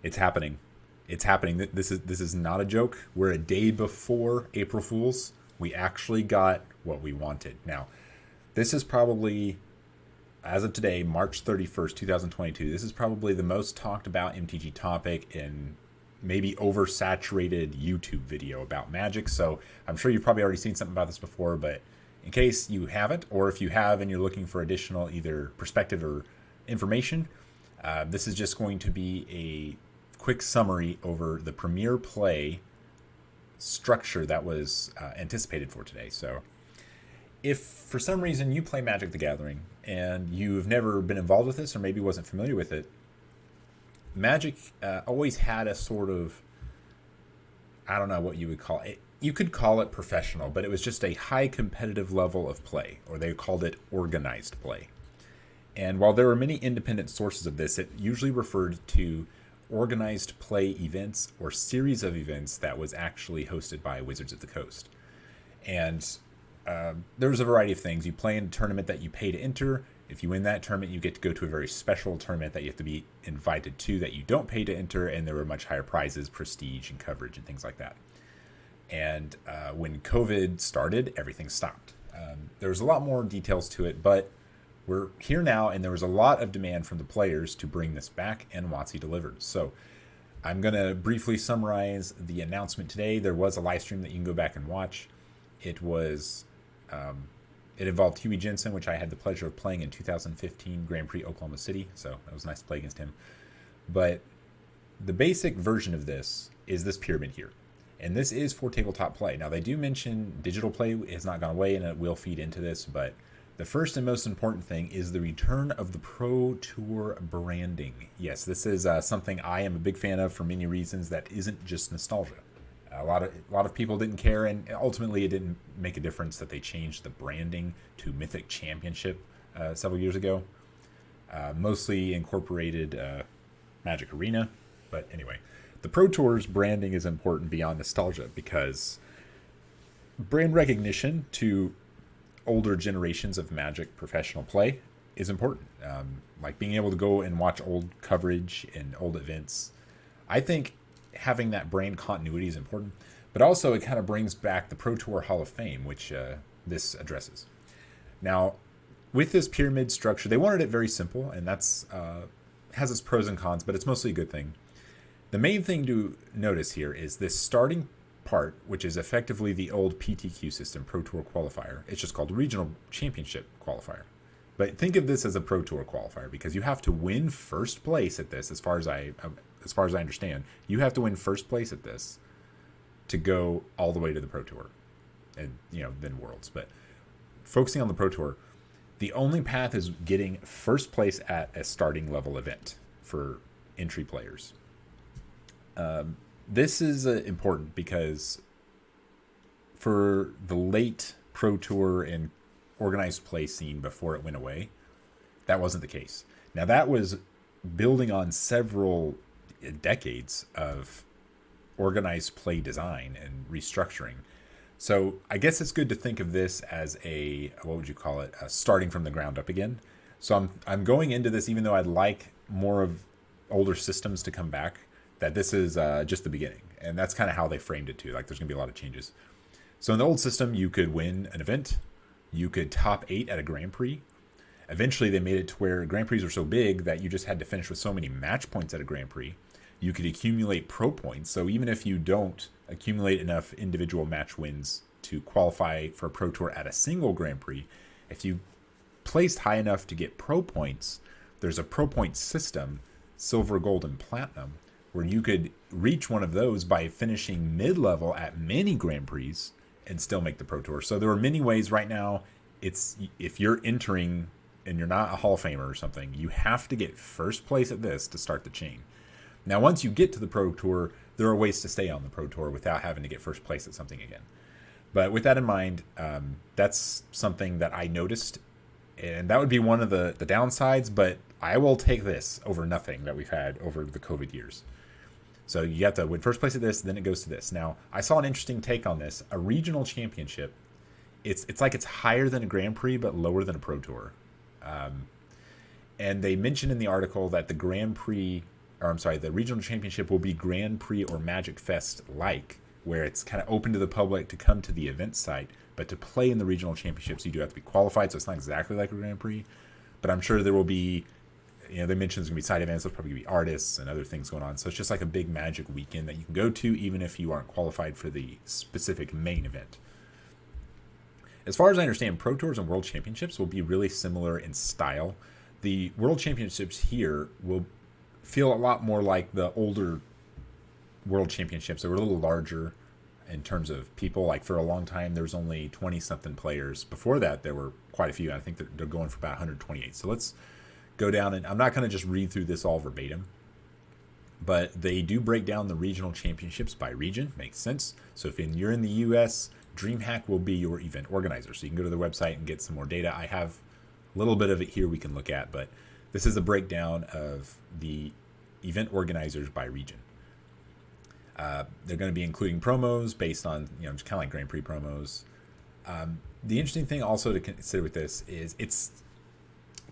It's happening. It's happening. This is not a joke. We're a day before April Fools. We actually got what we wanted. Now, this is probably, as of today, March 31st, 2022, this is probably the most talked about MTG topic in maybe oversaturated YouTube video about Magic. So I'm sure you've probably already seen something about this before, but in case you haven't, or if you have and you're looking for additional either perspective or information, this is just going to be a quick summary over the Premier Play structure that was anticipated for today. So if for some reason you play Magic the Gathering and you've never been involved with this or maybe wasn't familiar with it, Magic always had a sort of, I don't know what you would call it. You could call it professional, but it was just a high competitive level of play, or they called it organized play. And while there were many independent sources of this, it usually referred to organized play events or series of events that was actually hosted by Wizards of the Coast. And there was a variety of things. You play in a tournament that you pay to enter. If you win that tournament, you get to go to a very special tournament that you have to be invited to that you don't pay to enter, and there were much higher prizes, prestige, and coverage, and things like that. And when COVID started, everything stopped. There was a lot more details to it, but we're here now, and there was a lot of demand from the players to bring this back, and WotC delivered. So I'm going to briefly summarize the announcement today. There was a live stream that you can go back and watch. It was... it involved Huey Jensen, which I had the pleasure of playing in 2015 Grand Prix Oklahoma City, so it was nice to play against him. But the basic version of this is this pyramid here. And this is for tabletop play. Now, they do mention digital play has not gone away, and it will feed into this, but the first and most important thing is the return of the Pro Tour branding. Yes, this is something I am a big fan of for many reasons that isn't just nostalgia. A lot of people didn't care, and ultimately it didn't make a difference that they changed the branding to Mythic Championship several years ago. Mostly incorporated Magic Arena, but anyway. The Pro Tour's branding is important beyond nostalgia because brand recognition to older generations of Magic professional play is important. Like being able to go and watch old coverage and old events. I think having that brand continuity is important, but also it kind of brings back the Pro Tour Hall of Fame, which this addresses. Now, with this pyramid structure, they wanted it very simple, and that's has its pros and cons, but it's mostly a good thing. The main thing to notice here is this starting part, which is effectively the old PTQ system, Pro Tour Qualifier. It's just called Regional Championship Qualifier. But think of this as a Pro Tour Qualifier because you have to win first place at this, as far as I understand. You have to win first place at this to go all the way to the Pro Tour, and then Worlds. But focusing on the Pro Tour, the only path is getting first place at a starting level event for entry players. This is important because for the late Pro Tour and organized play scene before it went away, that wasn't the case. Now, that was building on several decades of organized play design and restructuring. So I guess it's good to think of this as what would you call it, starting from the ground up again. So I'm going into this, even though I'd like more of older systems to come back, that this is just the beginning. And that's kind of how they framed it too. Like there's going to be a lot of changes. So in the old system, you could win an event. You could top 8 at a Grand Prix. Eventually, they made it to where Grand Prix were so big that you just had to finish with so many match points at a Grand Prix. You could accumulate pro points. So even if you don't accumulate enough individual match wins to qualify for a Pro Tour at a single Grand Prix, if you placed high enough to get pro points, there's a pro point system, silver, gold, and platinum, where you could reach one of those by finishing mid-level at many Grand Prix and still make the Pro Tour. So there are many ways right now. It's if you're entering and you're not a Hall of Famer or something, you have to get first place at this to start the chain. Now, once you get to the Pro Tour, there are ways to stay on the Pro Tour without having to get first place at something again. But with that in mind, that's something that I noticed, and that would be one of the downsides, but I will take this over nothing that we've had over the COVID years. So you have to win first place at this, then it goes to this. Now, I saw an interesting take on this. A regional championship, it's like it's higher than a Grand Prix, but lower than a Pro Tour. And they mentioned in the article that the Grand Prix or I'm sorry, the regional championship will be Grand Prix or Magic Fest like, where it's kind of open to the public to come to the event site, but to play in the regional championships, you do have to be qualified. So it's not exactly like a Grand Prix, but I'm sure there will be, they mentioned there's going to be side events. There's probably going to be artists and other things going on. So it's just like a big Magic weekend that you can go to, even if you aren't qualified for the specific main event. As far as I understand, Pro Tours and World Championships will be really similar in style. The World Championships here will feel a lot more like the older World Championships. They were a little larger in terms of people. Like for a long time, there was only 20-something players. Before that, there were quite a few. I think they're going for about 128. So let's go down, and I'm not going to just read through this all verbatim, but they do break down the regional championships by region. Makes sense. So if you're in the U.S., DreamHack will be your event organizer. So you can go to their website and get some more data. I have a little bit of it here we can look at, but this is a breakdown of the event organizers by region. They're going to be including promos based on, just kind of like Grand Prix promos. The interesting thing also to consider with this is it's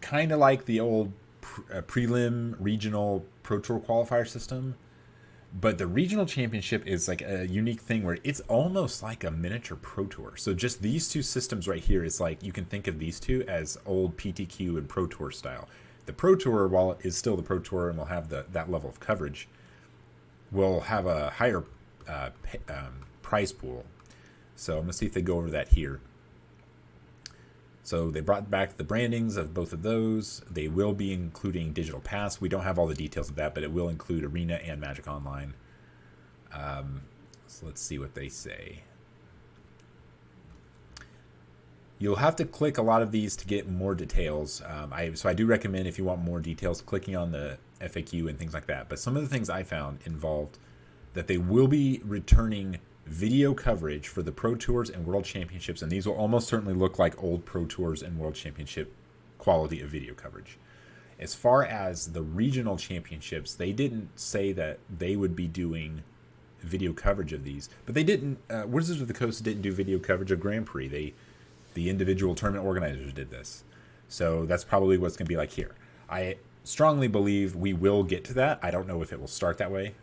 kind of like the old prelim regional Pro Tour qualifier system, but the regional championship is like a unique thing where it's almost like a miniature Pro Tour. So just these two systems right here is like, you can think of these two as old PTQ and Pro Tour style. The Pro Tour, while it is still the Pro Tour and will have that level of coverage, will have a higher prize pool. So I'm going to see if they go over that here. So they brought back the brandings of both of those. They will be including Digital Pass. We don't have all the details of that, but it will include Arena and Magic Online. So let's see what they say. You'll have to click a lot of these to get more details. So I do recommend, if you want more details, clicking on the FAQ and things like that. But some of the things I found involved that they will be returning video coverage for the Pro Tours and World Championships, and these will almost certainly look like old Pro Tours and World Championship quality of video coverage. As far as the regional championships, they didn't say that they would be doing video coverage of these, but they didn't. Wizards of the Coast didn't do video coverage of Grand Prix. The individual tournament organizers did this, so that's probably what's going to be like here. I strongly believe we will get to that. I don't know if it will start that way.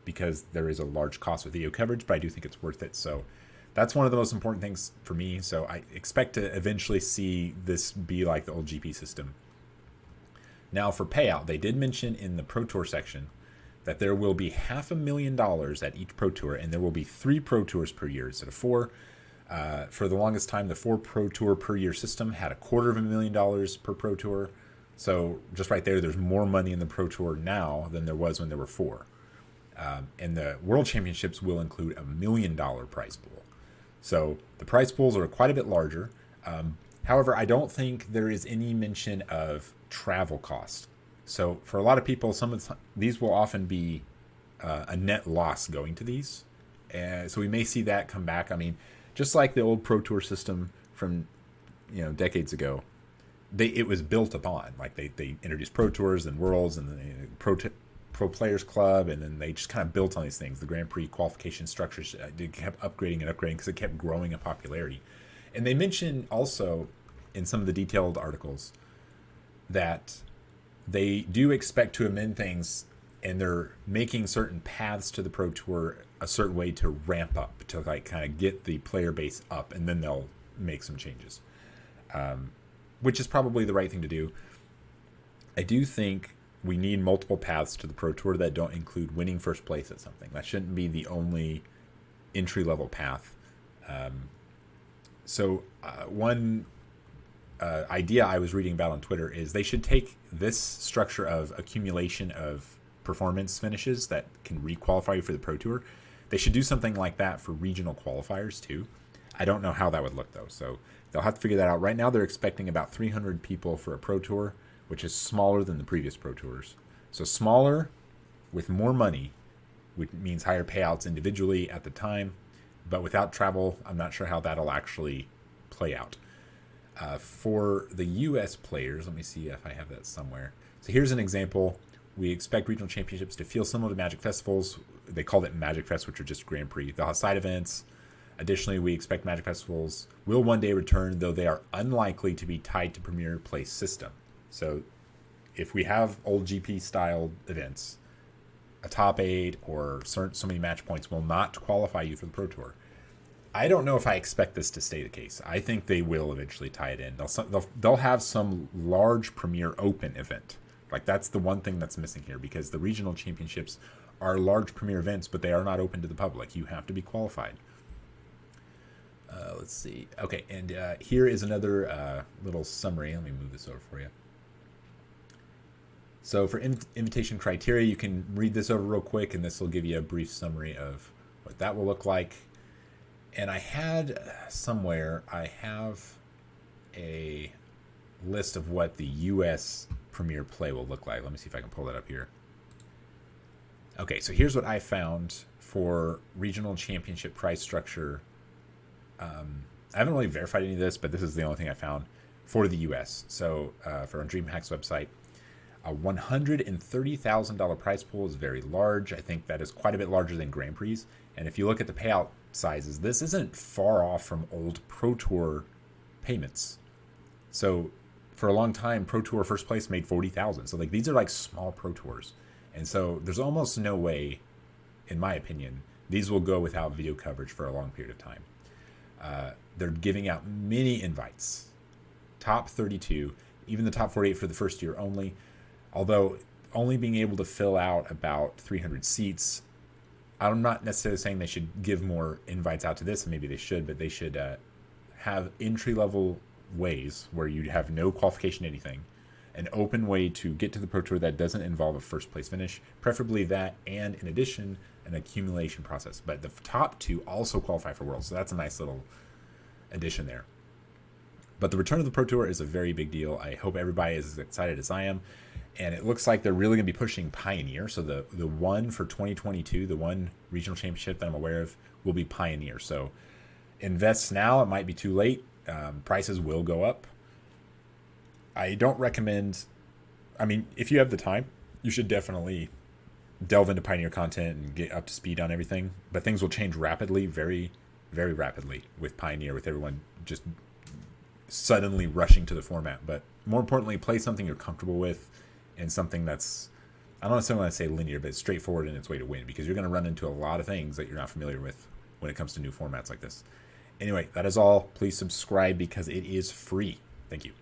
Because there is a large cost with video coverage, but I do think it's worth it. So that's one of the most important things for me. So I expect to eventually see this be like the old GP system. Now for payout, they did mention in the Pro Tour section that there will be $500,000 at each Pro Tour, and there will be 3 Pro Tours per year instead of 4. For the longest time, the 4 Pro Tour per year system had $250,000 per Pro Tour. So just right there's more money in the Pro Tour now than there was when there were 4. And the World Championships will include $1 million prize pool. So the prize pools are quite a bit larger. However, I don't think there is any mention of travel cost. So for a lot of people, these will often be a net loss going to these. And so we may see that come back. I mean, just like the old Pro Tour system from decades ago, it was built upon. Like they introduced Pro Tours and Worlds and the Pro Players Club, and then they just kind of built on these things. The Grand Prix qualification structures, they kept upgrading because it kept growing in popularity. And they mention also in some of the detailed articles that they do expect to amend things, and they're making certain paths to the Pro Tour a certain way to ramp up, to like kind of get the player base up, and then they'll make some changes, which is probably the right thing to do. I do think we need multiple paths to the Pro Tour that don't include winning first place at something. That shouldn't be the only entry-level path. One idea I was reading about on Twitter is they should take this structure of accumulation of performance finishes that can re-qualify you for the Pro Tour. They should do something like that for regional qualifiers too. I don't know how that would look though, so they'll have to figure that out. Right now they're expecting about 300 people for a Pro Tour, which is smaller than the previous Pro Tours. So smaller with more money, which means higher payouts individually at the time, but without travel, I'm not sure how that'll actually play out. For the U.S. players, let me see if I have that somewhere. So here's an example. We expect regional championships to feel similar to Magic Festivals. They called it Magic Fest, which are just Grand Prix. They'll have side events. Additionally, we expect Magic Festivals will one day return, though they are unlikely to be tied to Premier Place system. So if we have old GP style events, a top 8 or so many match points will not qualify you for the Pro Tour. I don't know if I expect this to stay the case. I think they will eventually tie it in. They'll have some large Premier Open event. Like, that's the one thing that's missing here, because the regional championships are large Premier events, but they are not open to the public. You have to be qualified. Let's see. Okay, and here is another little summary. Let me move this over for you. So for invitation criteria, you can read this over real quick, and this will give you a brief summary of what that will look like. And I had somewhere, I have a list of what the U.S. Premier Play will look like. Let me see if I can pull that up here. Okay, so here's what I found for regional championship price structure. I haven't really verified any of this, but this is the only thing I found for the U.S. So for on DreamHack's website, a $130,000 prize pool is very large. I think that is quite a bit larger than Grand Prix. And if you look at the payout sizes, this isn't far off from old Pro Tour payments. So for a long time, Pro Tour first place made $40,000. So like, these are like small Pro Tours. And so there's almost no way, in my opinion, these will go without video coverage for a long period of time. They're giving out many invites, top 32, even the top 48 for the first year only. Although only being able to fill out about 300 seats, I'm not necessarily saying they should give more invites out to this, and maybe they should, but they should have entry-level ways where you have no qualification anything, an open way to get to the Pro Tour that doesn't involve a first-place finish, preferably that, and in addition, an accumulation process. But the top 2 also qualify for Worlds, so that's a nice little addition there. But the return of the Pro Tour is a very big deal. I hope everybody is as excited as I am. And it looks like they're really going to be pushing Pioneer. So the one for 2022, the one regional championship that I'm aware of, will be Pioneer. So invest now. It might be too late. Prices will go up. I don't recommend... I mean, if you have the time, you should definitely delve into Pioneer content and get up to speed on everything. But things will change rapidly, very, very rapidly with Pioneer, with everyone just suddenly rushing to the format. But more importantly, play something you're comfortable with, and something that's, I don't necessarily want to say linear, but straightforward in its way to win, because you're going to run into a lot of things that you're not familiar with when it comes to new formats like this. Anyway, that is all. Please subscribe because it is free. Thank you.